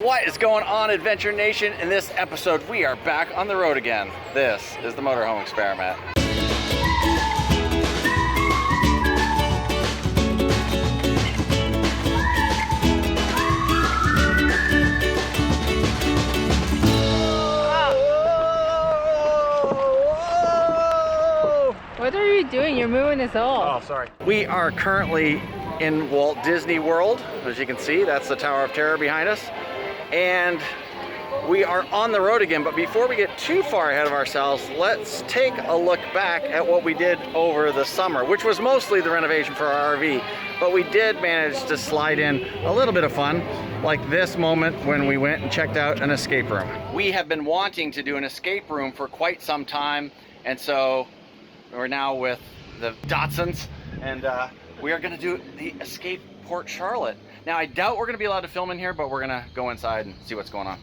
What is going on, Adventure Nation? In this episode, we are back on the road again. This is the Motorhome Experiment. What are you doing? You're moving us all. Oh, sorry. We are currently in Walt Disney World. As you can see, that's the Tower of Terror behind us. And we are on the road again, but before we get too far ahead of ourselves, let's take a look back at what we did over the summer, which was mostly the renovation for our RV, but we did manage to slide in a little bit of fun, like this moment when we went and checked out an escape room. We have been wanting to do an escape room for quite some time, and so we're now with the Datsuns, and we are gonna do the Escape Port Charlotte. Now, I doubt we're gonna be allowed to film in here, but we're gonna go inside and see what's going on.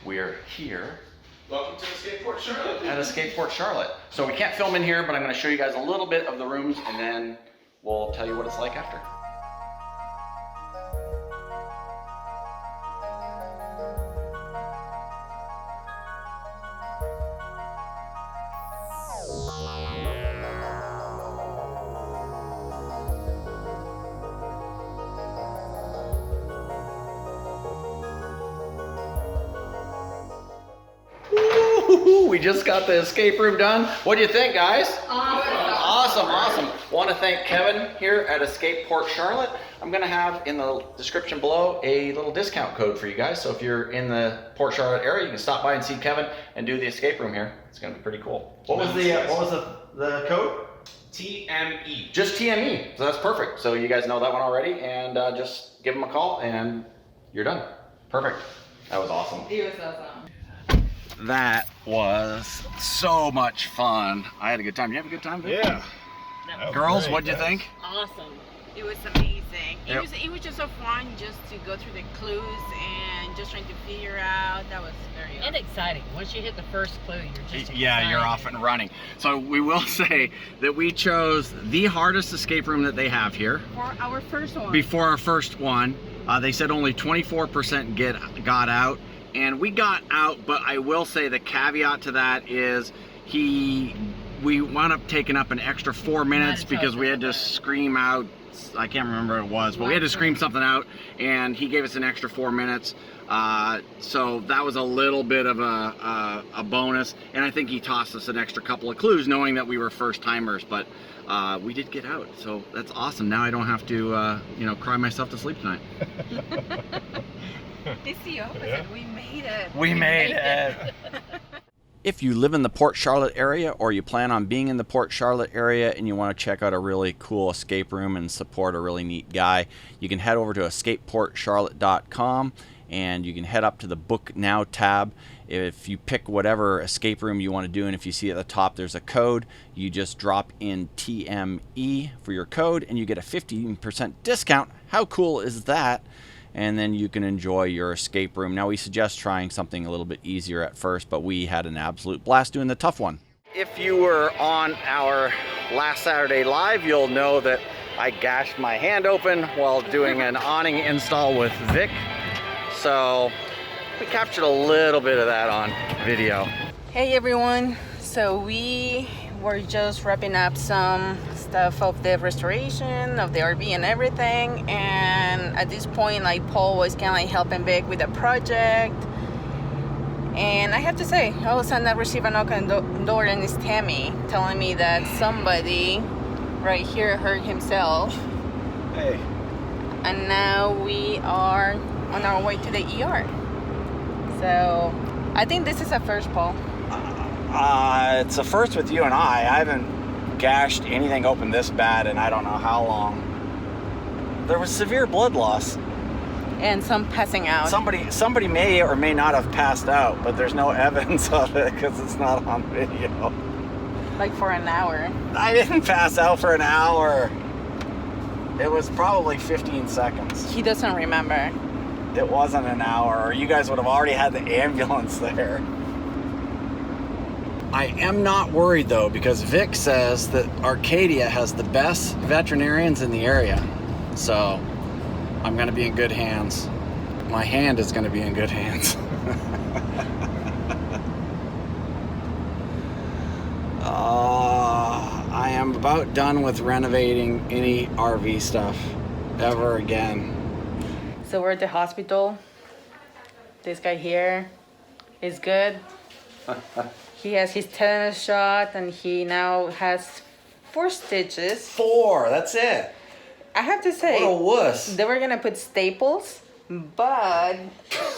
We're here. Welcome to Escape Port Charlotte. At Escape Port Charlotte. So we can't film in here, but I'm gonna show you guys a little bit of the rooms and then we'll tell you what it's like after. We just got the escape room done. What do you think, guys? Awesome. Want to thank Kevin here at Escape Port Charlotte. I'm going to have in the description below a little discount code for you guys. So if you're in the Port Charlotte area, you can stop by and see Kevin and do the escape room here. It's going to be pretty cool. What was the code? TME. Just TME. So that's perfect. So you guys know that one already, and just give them a call and you're done. Perfect. That was awesome. It was awesome. That was so much fun. I had a good time. You have a good time, Vic? Yeah. Girls, what'd you think? Awesome. It was amazing. Yep. It was just so fun just to go through the clues and just trying to figure out. That was very And exciting. Once you hit the first clue, you're just excited. Yeah, you're off and running. So we will say that we chose the hardest escape room that they have here. for our first one. Before our first one, they said only 24% got out. And we got out, but I will say the caveat to that is we wound up taking up an extra 4 minutes because we had to scream out, I can't remember what it was, but we had to scream something out, and he gave us an extra 4 minutes. So that was a little bit of a bonus, and I think he tossed us an extra couple of clues knowing that we were first timers, but we did get out, so that's awesome. Now I don't have to cry myself to sleep tonight. It's the opposite. Yeah. We made it. We made it. If you live in the Port Charlotte area, or you plan on being in the Port Charlotte area and you want to check out a really cool escape room and support a really neat guy, you can head over to escapeportcharlotte.com and you can head up to the Book Now tab. If you pick whatever escape room you want to do, and if you see at the top there's a code, you just drop in TME for your code and you get a 15% discount. How cool is that? And then you can enjoy your escape room. Now, we suggest trying something a little bit easier at first, but we had an absolute blast doing the tough one. If you were on our last Saturday live, you'll know that I gashed my hand open while doing an awning install with Vic. So we captured a little bit of that on video. Hey everyone. So we were just wrapping up some stuff of the restoration of the RV and everything, and at this point, like, Paul was kind of like helping Vic with the project. And I have to say, all of a sudden I received a knock on the door, and it's Tammy telling me that somebody right here hurt himself. Hey. And now we are on our way to the ER. So I think this is a first, Paul. It's a first with you and I. I haven't gashed anything open this bad in I don't know how long. There was severe blood loss. And some passing out. Somebody may or may not have passed out, but there's no evidence of it because it's not on video. Like for an hour. I didn't pass out for an hour. It was probably 15 seconds. He doesn't remember. It wasn't an hour, or you guys would have already had the ambulance there. I am not worried though, because Vic says that Arcadia has the best veterinarians in the area. So I'm gonna be in good hands. My hand is gonna be in good hands. I am about done with renovating any RV stuff ever again. So we're at the hospital. This guy here is good. He has his tetanus shot and he now has 4 stitches. 4, that's it. I have to say, What a wuss. they were gonna put staples, but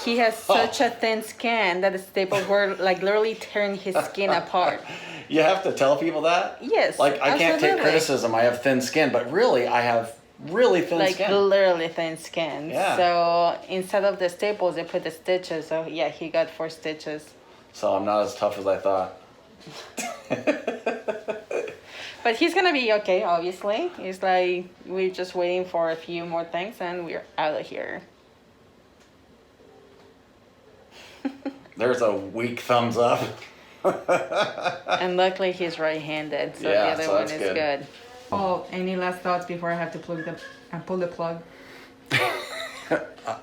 he has such a thin skin that the staples were like literally tearing his skin apart. You have to tell people that? Yes, Like, I can't take absolutely. criticism. I have thin skin, but really, I have really thin Like skin. literally thin skin. Yeah. So instead of the staples, they put the stitches. So yeah, he got 4 stitches. So I'm not as tough as I thought. But he's gonna be okay, obviously. It's like we're just waiting for a few more things and we're out of here. There's a weak thumbs up. And luckily he's right-handed, so Yeah, the other so one that's is good. good. Oh, any last thoughts before I have to pull the plug?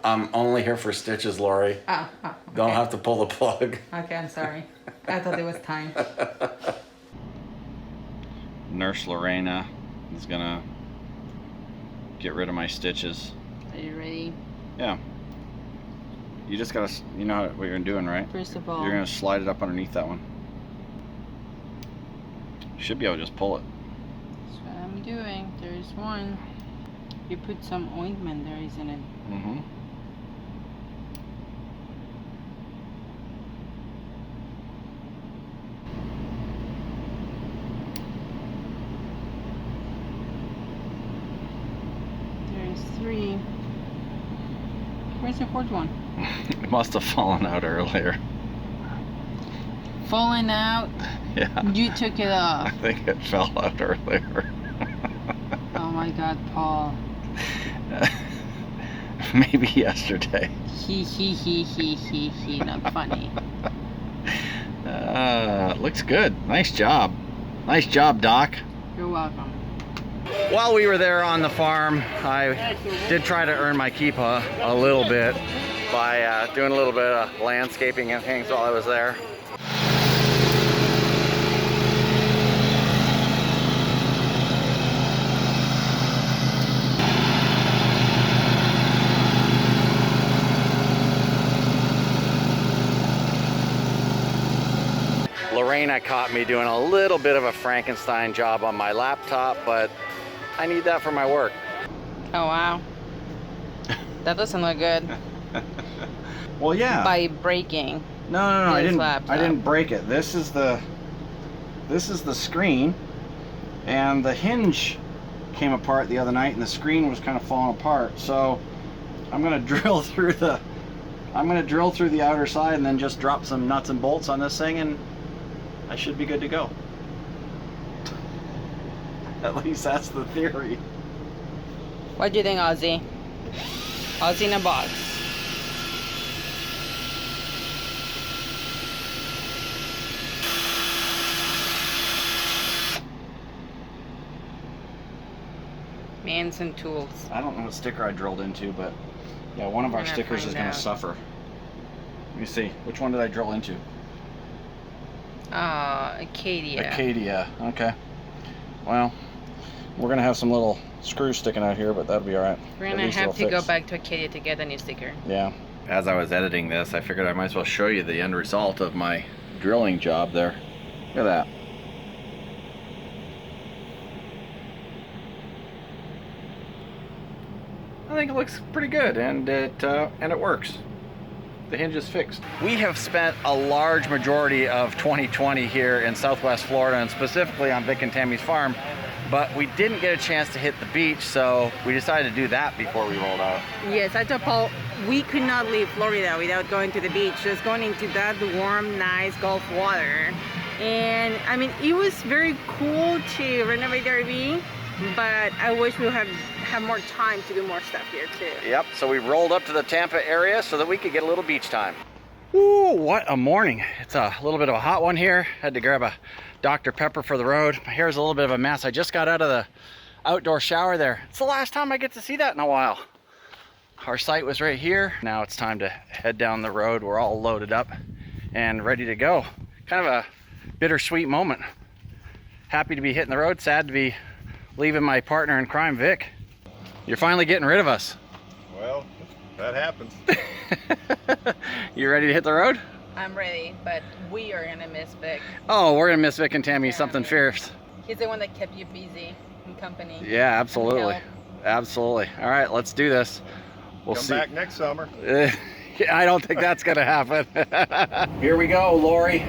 I'm only here for stitches, Lori. Oh, Don't okay. have to pull the plug. Okay, I'm sorry. I thought it was time. Nurse Lorena is gonna get rid of my stitches. Are you ready? Yeah. You just gotta, you know what you're doing, right? First of all, You're gonna slide it up underneath that one. You should be able to just pull it. that's what I'm doing. There's one. You put some ointment there, isn't it? Mm-hmm. There's 3. Where's the 4th one? It must have fallen out earlier. Falling out. Yeah. You took it off. I think it fell out earlier. Oh my God, Paul. Maybe yesterday. He. Not funny. Looks good. Nice job. Nice job, Doc. You're welcome. While we were there on the farm, I did try to earn my keep a little bit by doing a little bit of landscaping and things while I was there. Lorena caught me doing a little bit of a Frankenstein job on my laptop, but I need that for my work. Oh wow. That doesn't look good. Well, yeah. By breaking. No, I his didn't. laptop. I didn't break it. This is the screen, and the hinge came apart the other night, and the screen was kind of falling apart. So I'm gonna drill through the outer side, and then just drop some nuts and bolts on this thing, and I should be good to go. At least that's the theory. What do you think, Ozzy? Ozzy in a box. Man, some tools. I don't know what sticker I drilled into, but yeah, one of our I'm gonna stickers is find going out. to suffer. Let me see. Which one did I drill into? Acadia. Acadia. Okay. Well, we're going to have some little screws sticking out here, but that'll be all right. We're At gonna least have it'll to go fix. back to Acadia to get a new sticker. Yeah. As I was editing this, I figured I might as well show you the end result of my drilling job there. Look at that. I think it looks pretty good, and it works. The hinge is fixed. We have spent a large majority of 2020 here in Southwest Florida, and specifically on Vic and Tammy's farm, but we didn't get a chance to hit the beach, so we decided to do that before we rolled out. Yes, I told Paul we could not leave Florida without going to the beach, just going into that warm, nice Gulf water. And I mean, it was very cool to renovate the RV, but I wish we would have more time to do more stuff here too. Yep, so we rolled up to the Tampa area so that we could get a little beach time. Ooh, what a morning. It's a little bit of a hot one here. Had to grab a Dr. Pepper for the road. My hair's a little bit of a mess. I just got out of the outdoor shower there. It's the last time I get to see that in a while. Our site was right here. Now it's time to head down the road. We're all loaded up and ready to go. Kind of a bittersweet moment. Happy to be hitting the road, sad to be leaving my partner in crime, Vic. You're finally getting rid of us. Well, that happens. You ready to hit the road? I'm ready, but we are gonna miss Vic. Oh, we're gonna miss Vic and Tammy Yeah, something yeah. fierce. He's the one that kept you busy and company. Yeah, absolutely. Help. Absolutely. All right, let's do this. We'll Come see. back next summer. I don't think that's gonna happen. Here we go, Lori.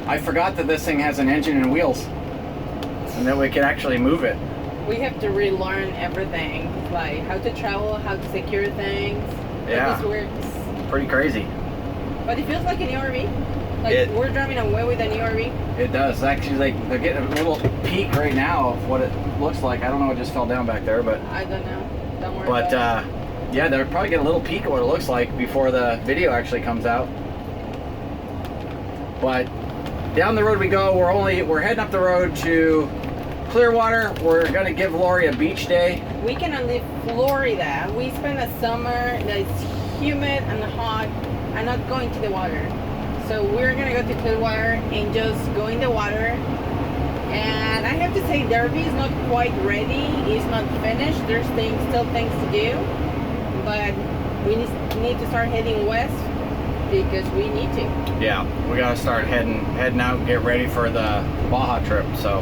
I forgot that this thing has an engine and wheels, and that we can actually move it. We have to relearn everything, like how to travel, how to secure things. Yeah. How this works. Pretty crazy. But it feels like an RV. Like we're driving away with an RV. It does. Actually, like, they're getting a little peek right now of what it looks like. I don't know what just fell down back there, but. I don't know. Don't worry But about it. yeah, they'll probably get a little peek of what it looks like before the video actually comes out. But down the road we go. We're heading up the road to Clearwater. We're gonna give Lori a beach day. We cannot leave Florida. We spend a summer that's humid and hot and not going to the water. So we're gonna go to Clearwater and just go in the water. And I have to say, the RV is not quite ready. It's not finished. There's still things to do. But we need to start heading west because we need to. Yeah, we gotta start heading out and get ready for the Baja trip. So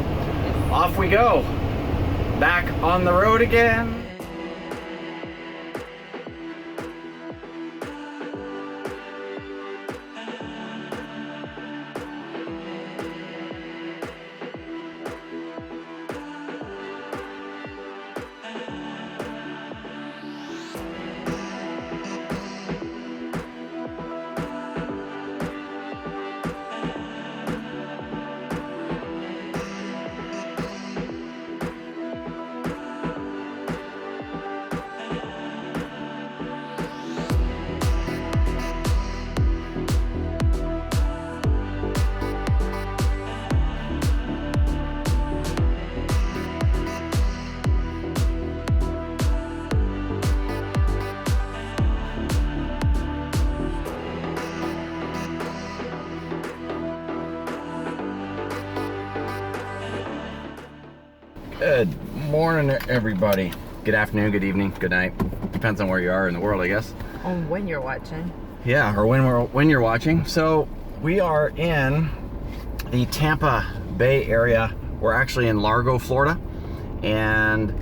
off we go. Back on the road again. Good morning, everybody. Good afternoon, good evening, good night. Depends on where you are in the world, I guess. On when you're watching. Yeah, or when you're watching. So we are in the Tampa Bay area. We're actually in Largo, Florida, and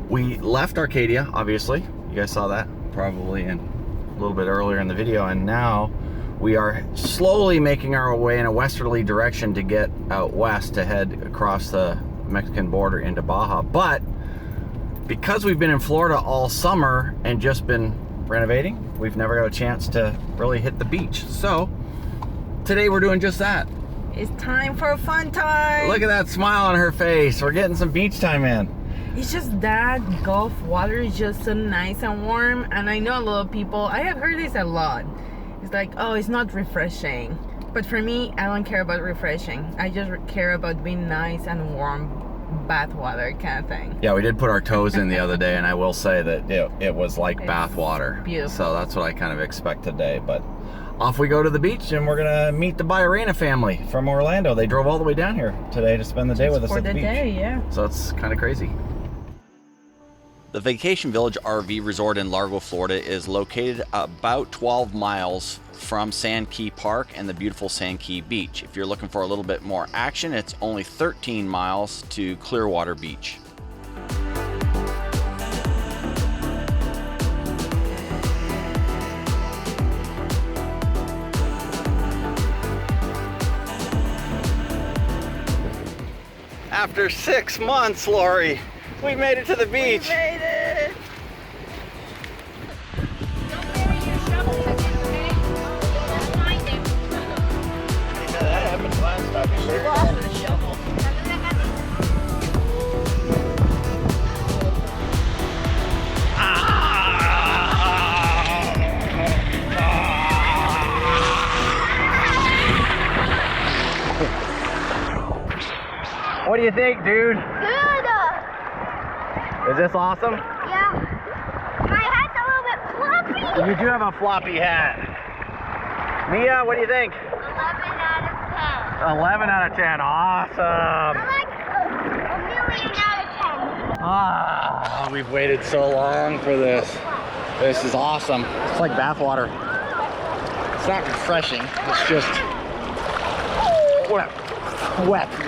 we left Arcadia. Obviously, you guys saw that probably a little bit earlier in the video, and now we are slowly making our way in a westerly direction to get out west to head across the Mexican border into Baja. But because we've been in Florida all summer and just been renovating, we've never got a chance to really hit the beach. So today we're doing just that. It's time for a fun time. Look at that smile on her face. We're getting some beach time in. It's just that Gulf water is just so nice and warm, and I know a lot of people, I have heard this a lot. It's like, oh, it's not refreshing. But for me, I don't care about refreshing. I just care about being nice and warm bath water kind of thing. Yeah, we did put our toes in the other day, and I will say that it was like It's bath water. beautiful. So that's what I kind of expect today. But off we go to the beach, and we're gonna meet the Lorena family from Orlando. They drove all the way down here today to spend the day with us For at the the beach. day, yeah. So it's kind of crazy. The Vacation Village RV Resort in Largo, Florida is located about 12 miles from Sand Key Park and the beautiful Sand Key Beach. If you're looking for a little bit more action, it's only 13 miles to Clearwater Beach. After 6 months, Lori, we made it to the beach. We made it! That happened last time. What do you think, dude? Good. Is this awesome? Yeah. My hat's a little bit floppy. You do have a floppy hat. Mia, what do you think? 11 out of 10. 11 out of 10. Awesome. I like a million out of 10. Ah, we've waited so long for this. This is awesome. It's like bath water. It's not refreshing. It's just wet. This water is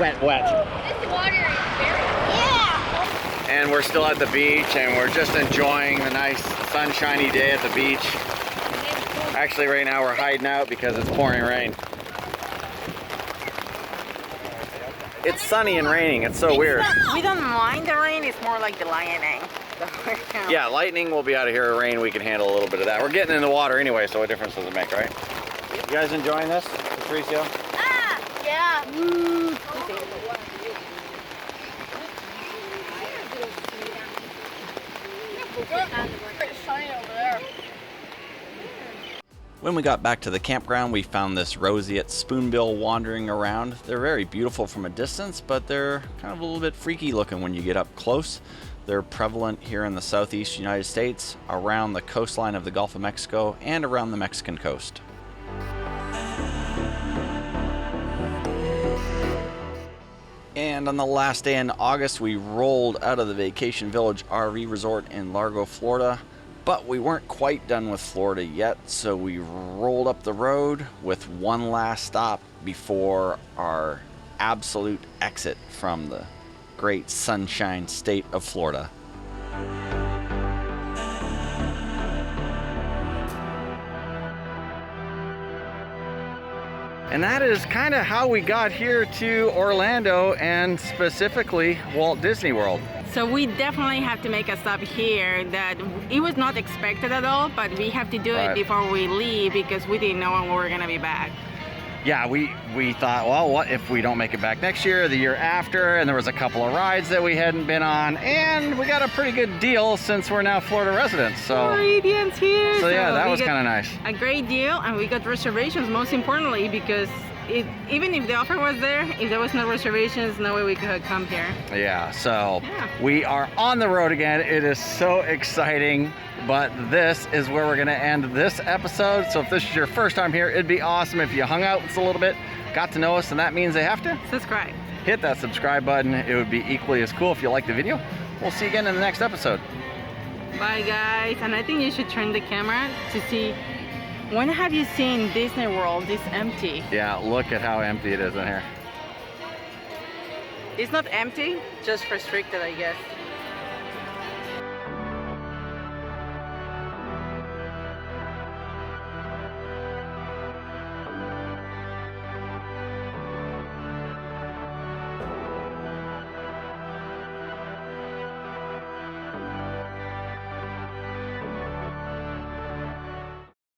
very... Yeah. And we're still at the beach, and we're just enjoying the nice sunshiny day at the beach. Actually, right now we're hiding out because it's pouring rain. It's sunny and raining. It's so weird. We don't mind the rain. It's more like the lightning. Yeah, lightning will be out of here. Rain, we can handle a little bit of that. We're getting in the water anyway, so what difference does it make, right? You guys enjoying this, Patricio? Ah, yeah. It's sunny over there. When we got back to the campground, we found this roseate spoonbill wandering around. They're very beautiful from a distance, but they're kind of a little bit freaky looking when you get up close. They're prevalent here in the southeast United States, around the coastline of the Gulf of Mexico, and around the Mexican coast. And on the last day in August, we rolled out of the Vacation Village RV Resort in Largo, Florida. But we weren't quite done with Florida yet, so we rolled up the road with one last stop before our absolute exit from the great sunshine state of Florida. And that is kind of how we got here to Orlando, and specifically Walt Disney World. So we definitely have to make a stop here. That it was not expected at all, but we have to do Right. it before we leave because we didn't know when we were gonna be back. Yeah, we thought, well, what if we don't make it back next year or the year after? And there was a couple of rides that we hadn't been on, and we got a pretty good deal since we're now Florida residents. So Floridians here. So yeah, that we was got kind of nice. a great deal, and we got reservations most importantly because even if the offer was there, if there was no reservations, no way we could have come here. Yeah, so Yeah. we are on the road again. It is so exciting, but this is where we're gonna end this episode. So if this is your first time here, it'd be awesome if you hung out with us a little bit, got to know us, and that means they have to Subscribe. hit that subscribe button. It would be equally as cool if you liked the video. We'll see you again in the next episode. Bye guys, and I think you should turn the camera to see, when have you seen Disney World this empty? Yeah, look at how empty it is in here. It's not empty, just restricted, I guess.